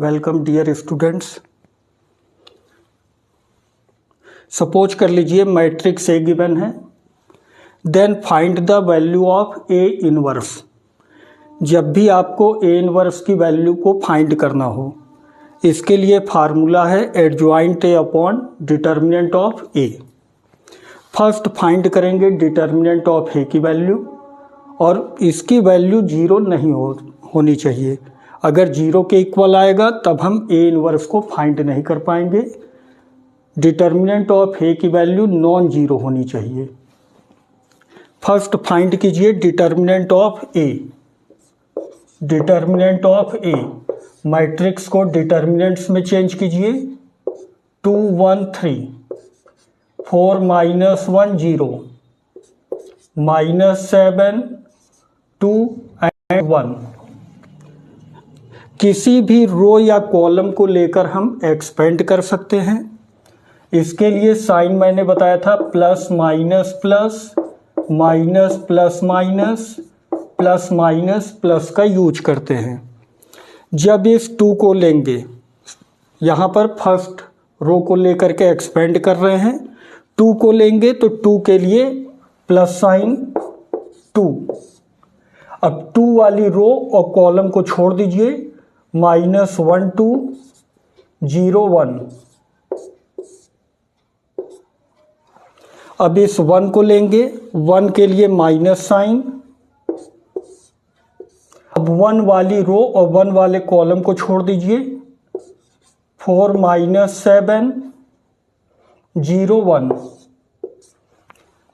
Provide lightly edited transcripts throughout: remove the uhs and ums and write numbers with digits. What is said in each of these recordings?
Welcome dear students. Suppose कर लीजिए matrix A given है, then find the value of A inverse. जब भी आपको ए इनवर्स की वैल्यू को फाइंड करना हो, इसके लिए फार्मूला है adjoint A upon determinant of A. First find करेंगे डिटर्मिनेंट ऑफ ए की वैल्यू, और इसकी वैल्यू जीरो नहीं होनी चाहिए। अगर जीरो के इक्वल आएगा तब हम ए इनवर्स को फाइंड नहीं कर पाएंगे। डिटर्मिनेंट ऑफ ए की वैल्यू नॉन जीरो होनी चाहिए। फर्स्ट फाइंड कीजिए determinant of A. Determinant of A, matrix को डिटर्मिनेंट्स में चेंज कीजिए। 2 1 3, 4 -1 0, -7 2 and 1। किसी भी रो या कॉलम को लेकर हम एक्सपेंड कर सकते हैं। इसके लिए साइन मैंने बताया था plus minus plus, minus plus minus, plus minus plus का यूज करते हैं। जब इस 2 को लेंगे, यहाँ पर फर्स्ट रो को लेकर के एक्सपेंड कर रहे हैं, 2 को लेंगे तो 2 के लिए प्लस साइन 2। अब 2 वाली रो और कॉलम को छोड़ दीजिए, -1 2 0 1। अब इस 1 को लेंगे, 1 के लिए माइनस साइन। अब 1 वाली रो और 1 वाले कॉलम को छोड़ दीजिए, 4 -7 0 1।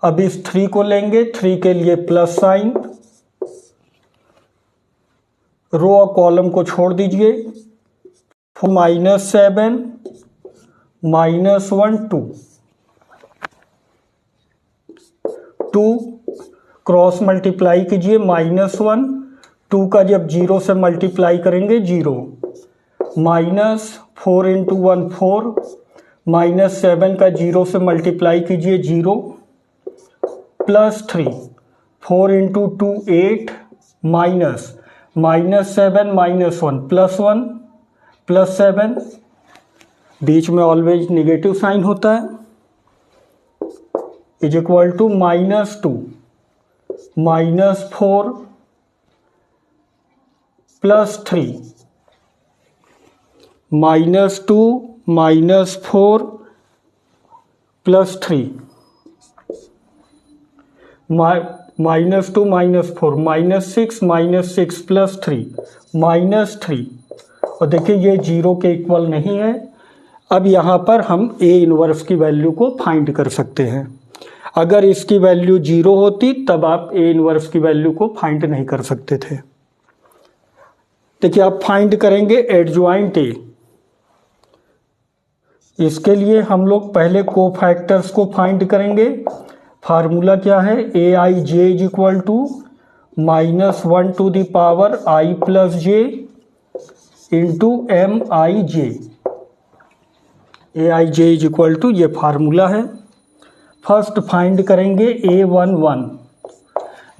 अब इस 3 को लेंगे, 3 के लिए प्लस साइन। रो और कॉलम को छोड़ दीजिए, -7 -1 2। 2 क्रॉस मल्टीप्लाई कीजिए, -1 2 का जब 0 से मल्टीप्लाई करेंगे 0, -4 × 1 4, -7 का 0 से मल्टीप्लाई कीजिए 0, +3 4 × 2 8, -7 -1 +1 +7। बीच में ऑलवेज नेगेटिव साइन होता है। Is equal to -2 -4 +3, -2 -4 +3, -2 -4 -6 +3 -3। और देखिए ये 0 के इक्वल नहीं है। अब यहाँ पर हम ए इनवर्स की वैल्यू को फाइंड कर सकते हैं। अगर इसकी वैल्यू 0 होती तब आप ए इनवर्स की वैल्यू को फाइंड नहीं कर सकते थे। देखिए आप फाइंड करेंगे एडजॉइंट ए। इसके लिए हम लोग पहले कोफैक्टर्स को फाइंड करेंगे। फार्मूला क्या है, aij is equal to -1 to the power i + j into mij। aij is equal to, ये फार्मूला है। फर्स्ट फाइंड करेंगे a11।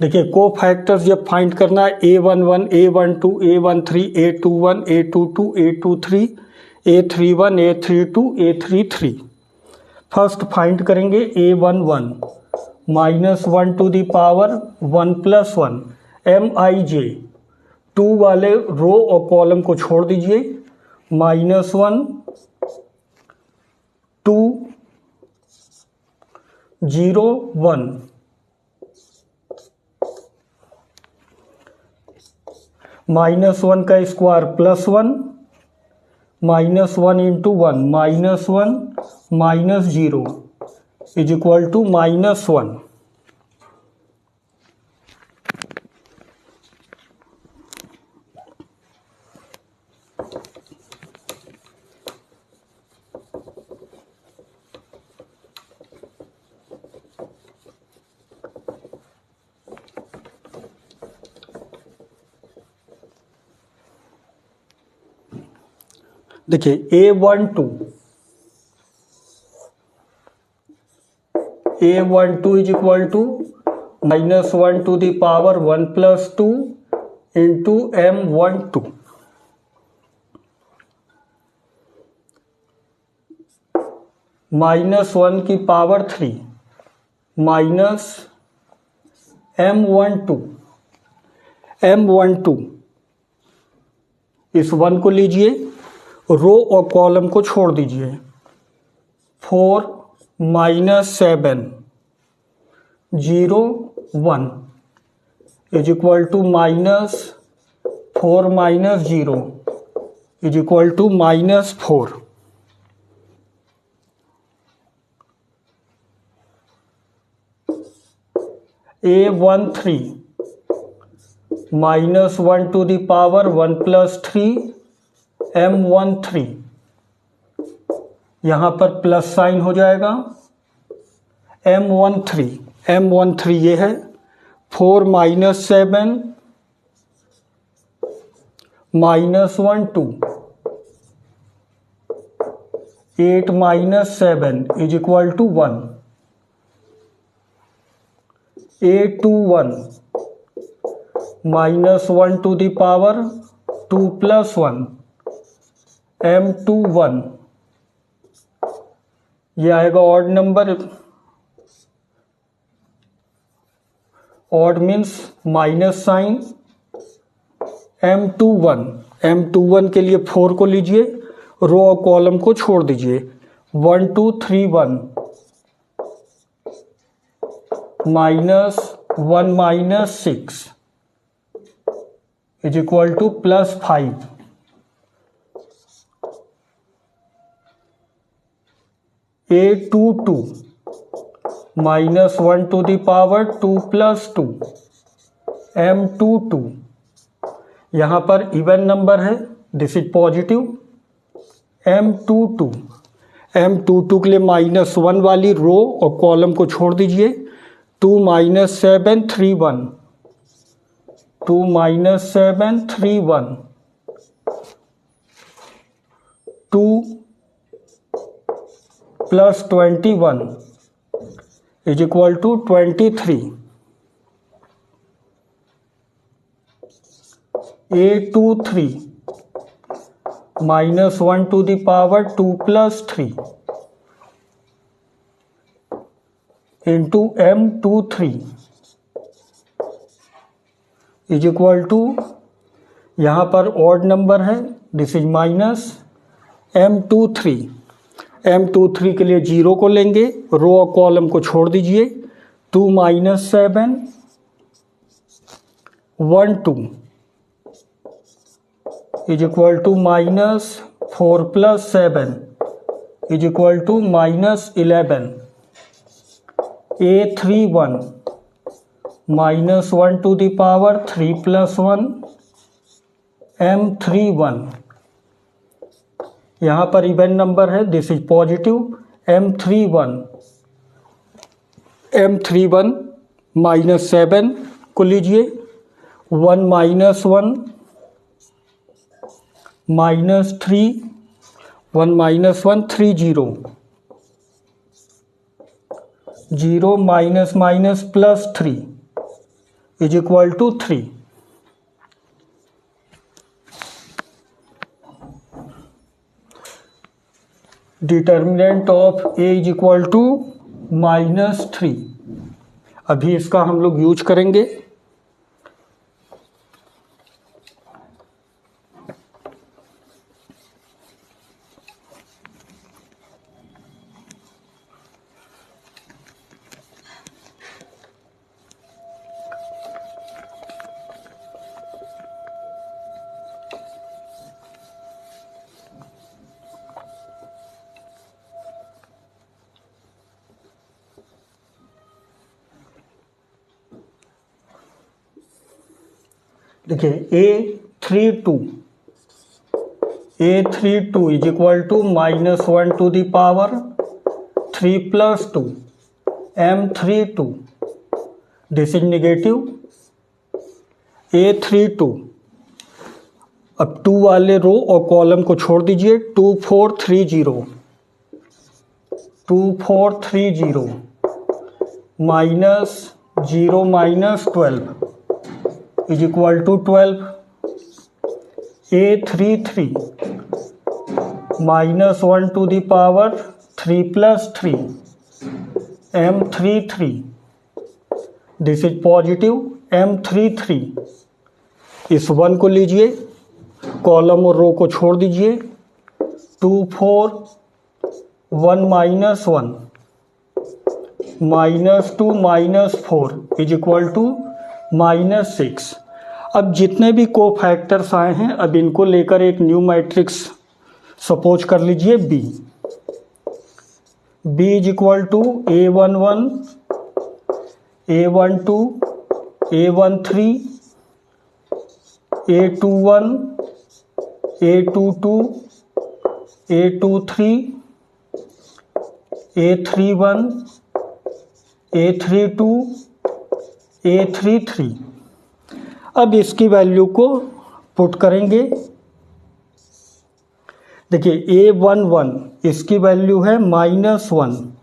देखिए कोफैक्टर्स जब फाइंड करना है, a11 a12 a13 a21 a22 a23 a31 a32 a33। First find करेंगे a11 -1 to the power 1 + 1 mij। 2 वाले रो और कॉलम को छोड़ दीजिए, -1 2 0 1। -1 का स्क्वायर +1, -1 × 1 -1 -0 इज इक्वल टू -1। देखिए a12 is equal to -1 to the power 1 + 2 into m12। -1 की पावर 3 माइनस M12 इस 1 को लीजिए, रो और कॉलम को छोड़ दीजिए। 4 - 7 0 1 is equal to -4 - 0 is equal to -4। A13 -1 to the power 1 + 3 M13, यहाँ पर प्लस साइन हो जाएगा। M13 ये है। 4 - 7 -1 2 8 - 7 is equal to 1। A21 -1 to the power 2 + 1 M21, ये आएगा odd number. Odd means minus sign. M21 के लिए 4 को लीजिए, रो और कॉलम को छोड़ दीजिए। 1 2 3 1 -1 - 6 is equal to +5। A22 -1 to the power 2 + 2 M22, यहाँ पर इवन नंबर है, दिस इज पॉजिटिव। M22 के लिए -1 वाली रो और कॉलम को छोड़ दीजिए। 2 - 7 3 1 2 - 7 3 1 2 + 21 is equal to 23। A23 -1 to the power 2 + 3 into M23 is equal to, यहाँ पर ऑड नंबर है, दिस इज माइनस। M23 के लिए 0 को लेंगे, रो और कॉलम को छोड़ दीजिए। 2 - 7 1 2 is equal to -4 + 7 is equal to -11। A31 -1 to the power 3 + 1 M31, यहाँ पर इवन नंबर है, दिस इज पॉजिटिव। M31 -7 को लीजिए। 1 - 1 -3 1 - 1 3 0 0 -3 is equal to 3। Determinant of A is equal to -3। अभी इसका हम लोग यूज करेंगे। देखिए A32 is equal to -1 to the power 3 + 2 M32, this is negative. A32, अब 2 वाले रो और कॉलम को छोड़ दीजिए। 2 4 3 0 -0 -12 is equal to 12। A33 -1 to the power 3 + 3 M33, this is positive M33। इस 1 को लीजिए, कॉलम और रो को छोड़ दीजिए। 2 4 1 - 1 -2 -4 = -6। अब जितने भी कोफैक्टर्स आए हैं, अब इनको लेकर एक न्यू मैट्रिक्स सपोज कर लीजिए B = A11 A12 A13 A21 A22 A23 A31 A32 A33। अब इसकी वैल्यू को पुट करेंगे। देखिए A11 इसकी वैल्यू है -1,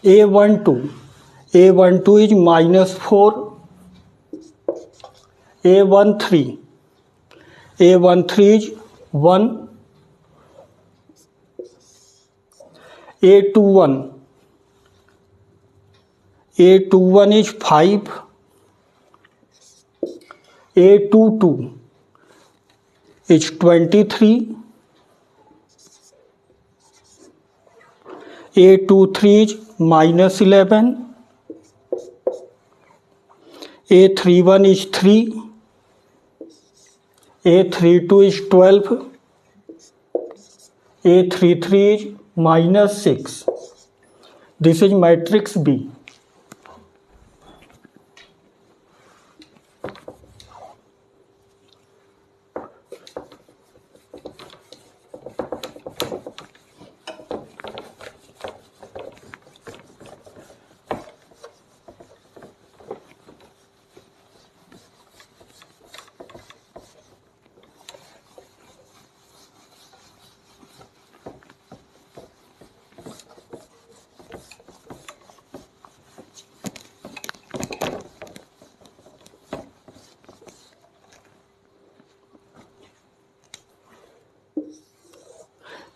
A12 is -4, A13 is 1, A21 is 5, A22 is 23, A23 is -11, A31 is 3, A32 is 12, A33 is -6. This is matrix B.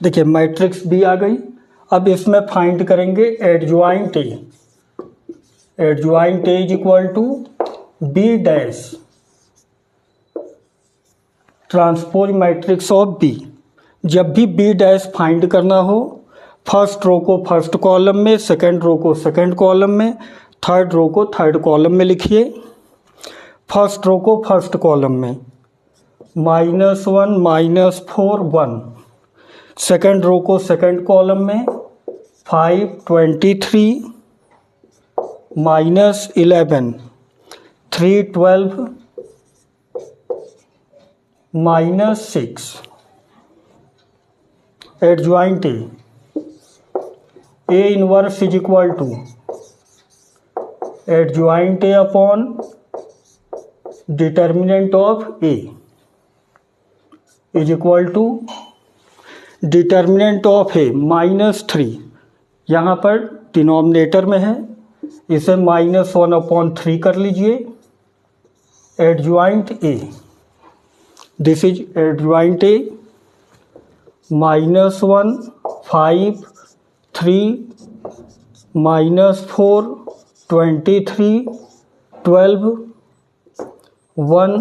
देखिए matrix B आ गई। अब इसमें फाइंड करेंगे adjoint A. Adjoint A = B dash transpose matrix of B. जब भी B dash find करना हो, फर्स्ट रो को फर्स्ट कॉलम में, सेकंड रो को सेकंड कॉलम में, थर्ड रो को थर्ड कॉलम में लिखिए। फर्स्ट रो को फर्स्ट कॉलम में -1 -4 1, सेकंड रो को सेकंड कॉलम में 5 23 -11 3 12 -6। Adjoint A inverse = adjoint A upon determinant of A = determinant of A -3, यहाँ पर डिनोमिनेटर में है, इसे -1/3 कर लीजिए। Adjoint A, this is adjoint A -1 5 3 -4 23 12 1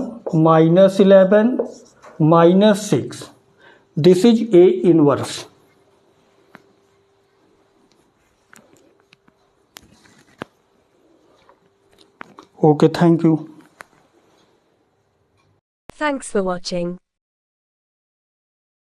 -11 -6। This is A inverse. Okay, thank you. Thanks for watching.